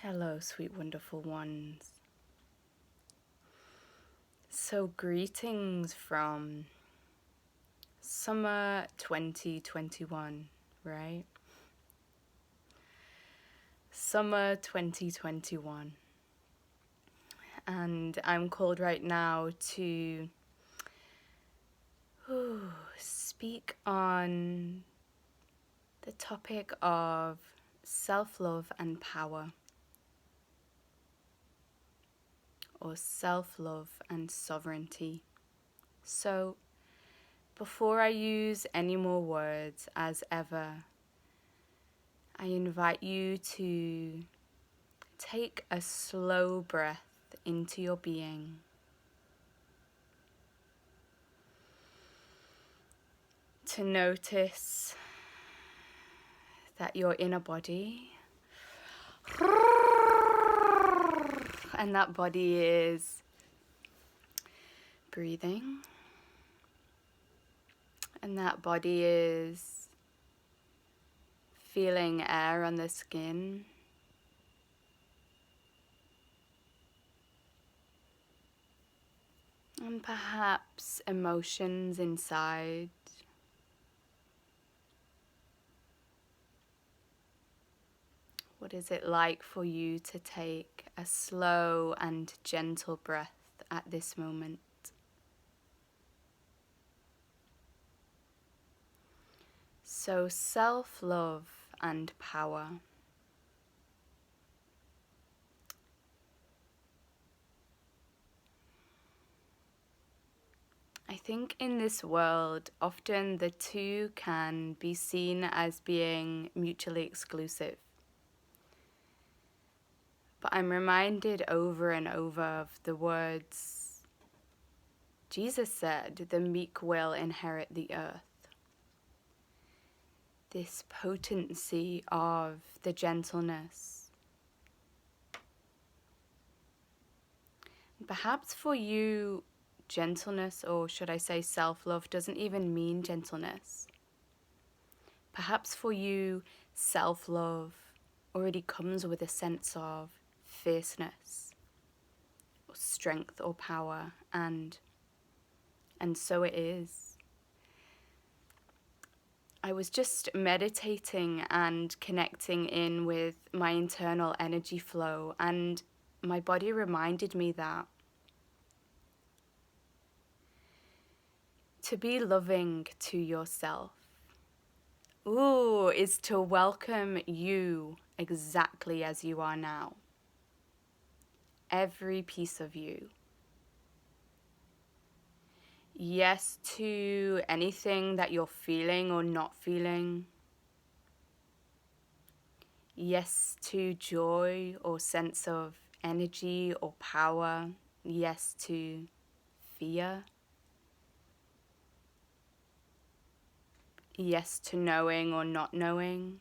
Hello, sweet, wonderful ones. So, greetings from summer 2021, right? Summer 2021. And I'm called right now to speak on the topic of self-love and power, or self-love and sovereignty. So, before I use any more words, as ever, I invite you to take a slow breath into your being. To notice that you're in a body, and that body is breathing, and that body is feeling air on the skin, and perhaps emotions inside. What is it like for you to take a slow and gentle breath at this moment? So, self-love and power. I think in this world, often the two can be seen as being mutually exclusive. But I'm reminded over and over of the words Jesus said, "The meek will inherit the earth." This potency of the gentleness. Perhaps for you, gentleness, or should I say self-love, doesn't even mean gentleness. Perhaps for you, self-love already comes with a sense of fierceness, or strength, or power, and so it is. I was just meditating and connecting in with my internal energy flow, and my body reminded me that to be loving to yourself, is to welcome you exactly as you are now. Every piece of you. Yes to anything that you're feeling or not feeling. Yes to joy or sense of energy or power. Yes to fear. Yes to knowing or not knowing.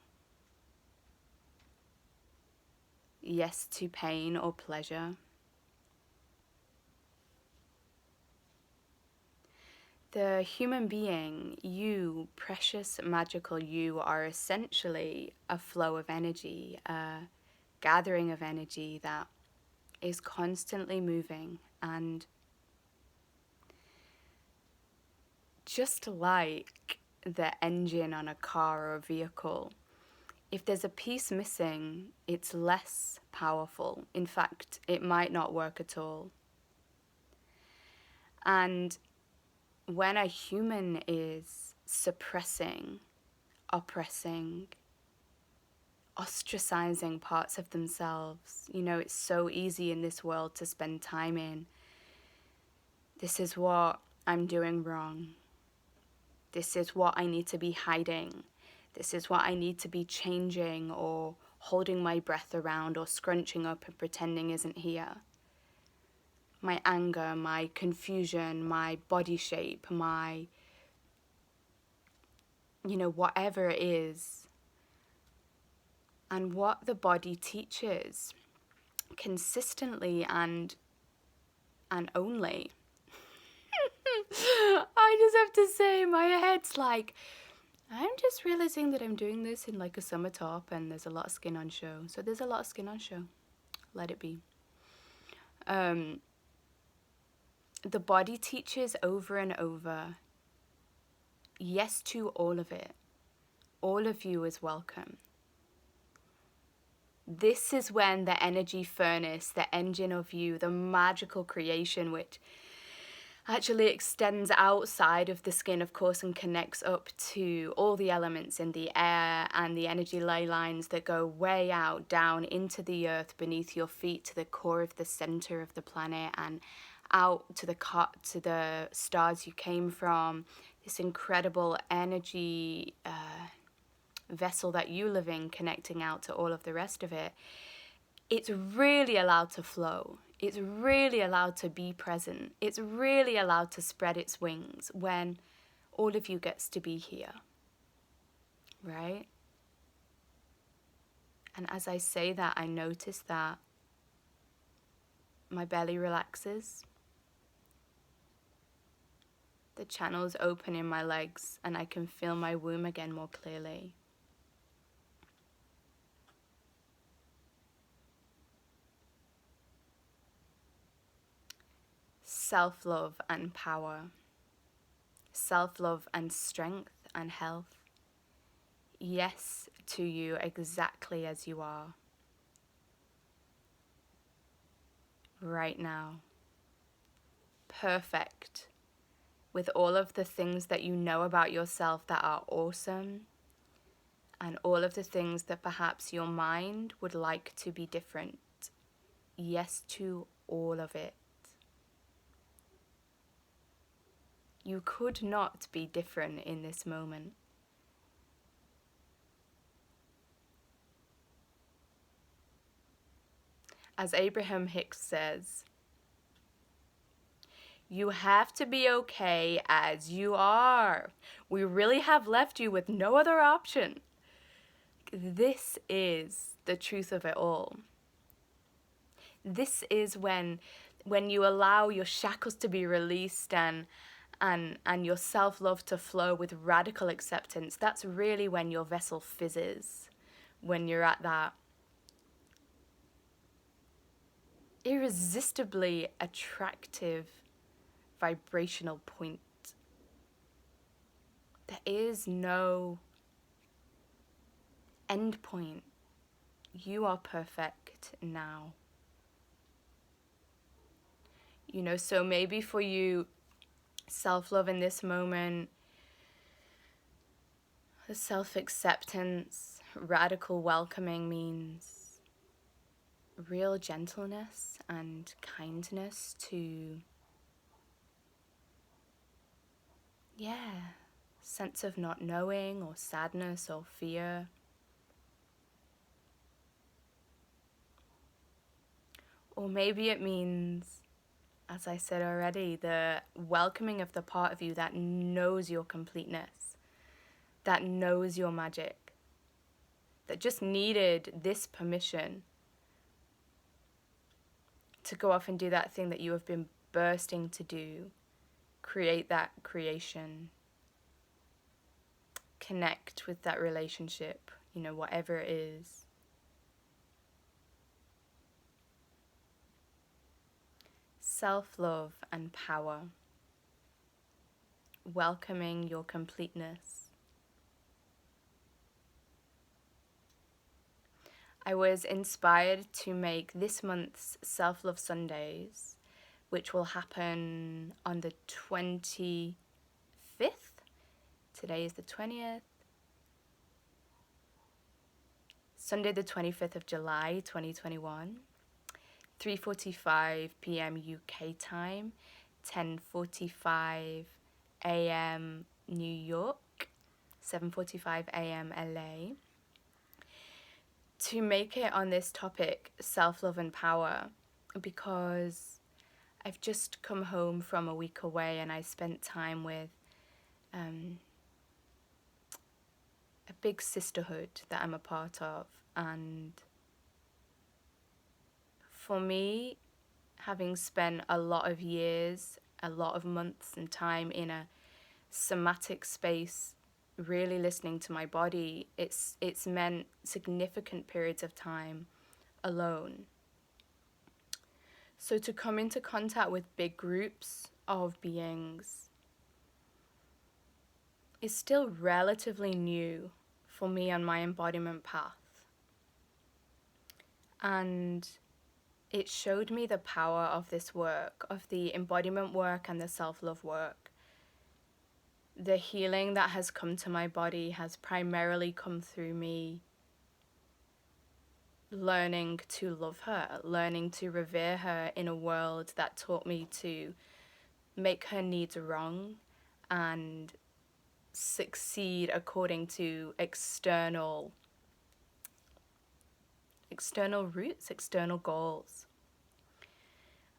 Yes to pain or pleasure. The human being, you, precious, magical you, are essentially a flow of energy, a gathering of energy that is constantly moving. And just like the engine on a car or a vehicle, if there's a piece missing, it's less powerful. In fact, it might not work at all. And when a human is suppressing, oppressing, ostracizing parts of themselves, it's so easy in this world to spend time in, this is what I'm doing wrong. This is what I need to be hiding. This is what I need to be changing or holding my breath around or scrunching up and pretending isn't here. My anger, my confusion, my body shape, my, whatever it is. And what the body teaches consistently and only. I just have to say, my head's like, I'm just realizing that I'm doing this in like a summer top and there's a lot of skin on show. So there's a lot of skin on show. let it be. The body teaches over and over, yes to all of it. All of you is welcome. This is when the energy furnace, the engine of you, the magical creation, which actually extends outside of the skin, of course, and connects up to all the elements in the air and the energy ley lines that go way out, down into the earth beneath your feet, to the core of the center of the planet, and out to the stars you came from. This incredible energy vessel that you live in, connecting out to all of the rest of it. It's really allowed to flow. It's really allowed to be present. It's really allowed to spread its wings when all of you gets to be here, right? And as I say that, I notice that my belly relaxes. The channels open in my legs and I can feel my womb again more clearly. Self-love and power. Self-love and strength and health. Yes to you exactly as you are. Right now. Perfect. With all of the things that you know about yourself that are awesome, and all of the things that perhaps your mind would like to be different. Yes to all of it. You could not be different in this moment. As Abraham Hicks says, you have to be okay as you are. We really have left you with no other option. This is the truth of it all. This is when you allow your shackles to be released and your self-love to flow with radical acceptance. That's really when your vessel fizzes, when you're at that irresistibly attractive vibrational point. There is no end point. You are perfect now. You know, so maybe for you, self-love in this moment, the self-acceptance, radical welcoming means real gentleness and kindness to, sense of not knowing or sadness or fear. Or maybe it means, as I said already, the welcoming of the part of you that knows your completeness, that knows your magic, that just needed this permission to go off and do that thing that you have been bursting to do, create that creation, connect with that relationship, you know, whatever it is. Self-love and power. Welcoming your completeness. I was inspired to make this month's Self-Love Sundays, which will happen on the 25th. Today is the 20th. Sunday the 25th of July 2021. 3:45 p.m. UK time, 10:45 a.m. New York, 7:45 a.m. LA. To make it on this topic, self-love and power, because I've just come home from a week away and I spent time with a big sisterhood that I'm a part of. And for me, having spent a lot of years, a lot of months and time in a somatic space, really listening to my body, it's meant significant periods of time alone. So to come into contact with big groups of beings is still relatively new for me on my embodiment path. And it showed me the power of this work, of the embodiment work and the self-love work. The healing that has come to my body has primarily come through me learning to love her, learning to revere her in a world that taught me to make her needs wrong and succeed according to external roots, external goals.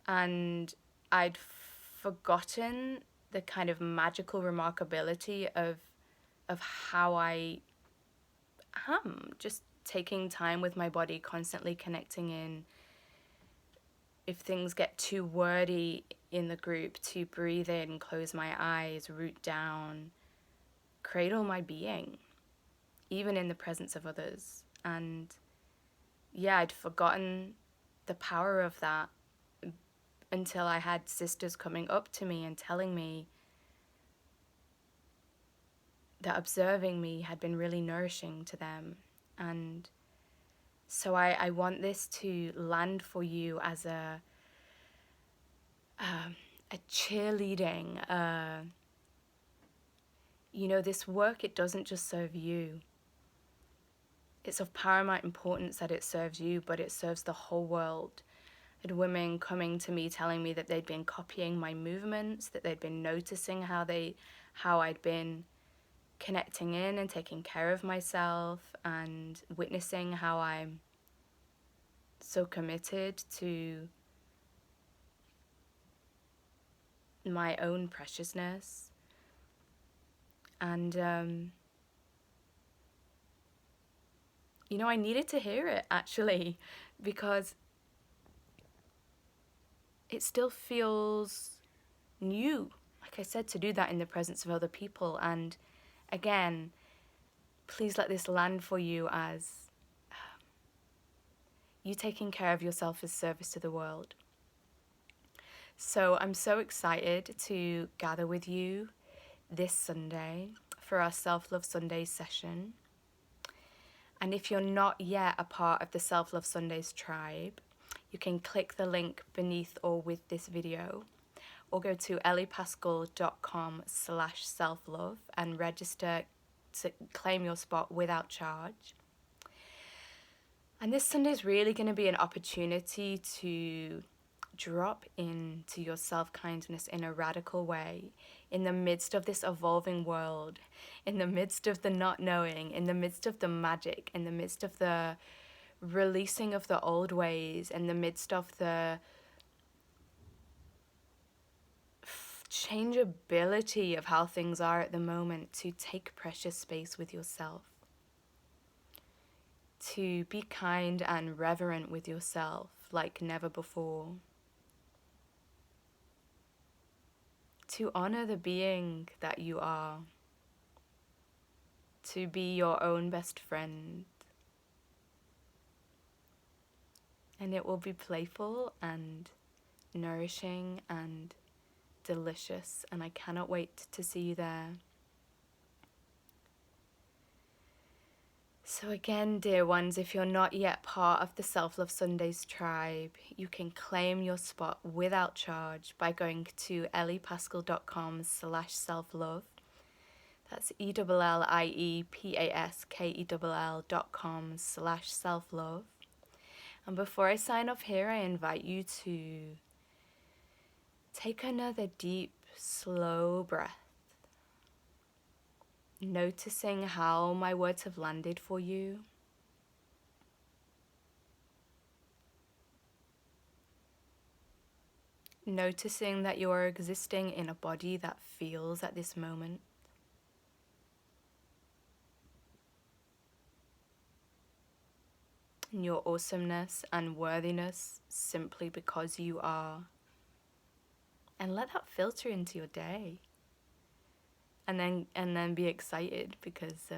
And I'd forgotten the kind of magical remarkability of how I am, just taking time with my body, constantly connecting in. If things get too wordy in the group, to breathe in, close my eyes, root down, cradle my being, even in the presence of others. And yeah, I'd forgotten the power of that until I had sisters coming up to me and telling me that observing me had been really nourishing to them. And so I want this to land for you as a cheerleading. You know, this work, it doesn't just serve you. It's of paramount importance that it serves you, but it serves the whole world. And women coming to me telling me that they'd been copying my movements, that they'd been noticing how I'd been connecting in and taking care of myself, and witnessing how I'm so committed to my own preciousness. And you know, I needed to hear it, actually, because it still feels new, like I said, to do that in the presence of other people. And again, please let this land for you as you taking care of yourself as service to the world. So I'm so excited to gather with you this Sunday for our Self-Love Sunday session. And if you're not yet a part of the Self-Love Sundays tribe, you can click the link beneath or with this video, or go to elliepascal.com/selflove and register to claim your spot without charge. And this Sunday is really going to be an opportunity to drop into your self-kindness in a radical way, in the midst of this evolving world, in the midst of the not knowing, in the midst of the magic, in the midst of the releasing of the old ways, in the midst of the changeability of how things are at the moment, to take precious space with yourself, to be kind and reverent with yourself like never before, to honor the being that you are, to be your own best friend. And it will be playful and nourishing and delicious, and I cannot wait to see you there. So again, dear ones, if you're not yet part of the Self-Love Sundays tribe, you can claim your spot without charge by going to elliepascal.com/selflove. That's ELLIEPASKELL.com/selflove. And before I sign off here, I invite you to take another deep, slow breath, noticing how my words have landed for you. Noticing that you are existing in a body that feels at this moment. In your awesomeness and worthiness simply because you are. And let that filter into your day. And then be excited, because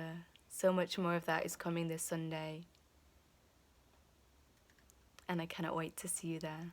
so much more of that is coming this Sunday. And I cannot wait to see you there.